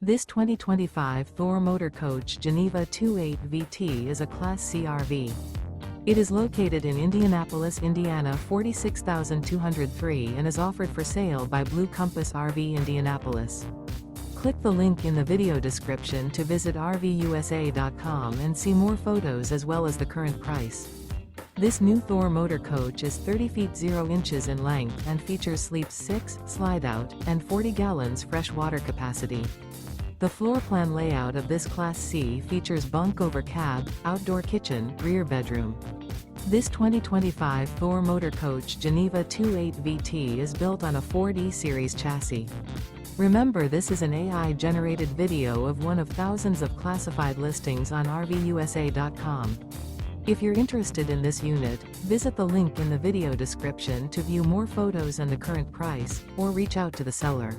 This 2025 Thor Motor Coach Geneva 28 VT is a Class C RV. It is located in Indianapolis, Indiana 46203 and is offered for sale by Blue Compass RV Indianapolis. Click the link in the video description to visit RVUSA.com and see more photos as well as the current price. This new Thor Motor Coach is 30 feet 0 inches in length and features sleeps 6, slide-out, and 40 gallons fresh water capacity. The floor plan layout of this Class C features bunk over cab, outdoor kitchen, rear bedroom. This 2025 Thor Motor Coach Geneva 28 VT is built on a 4D series chassis. Remember, this is an AI-generated video of one of thousands of classified listings on RVUSA.com. If you're interested in this unit, visit the link in the video description to view more photos and the current price, or reach out to the seller.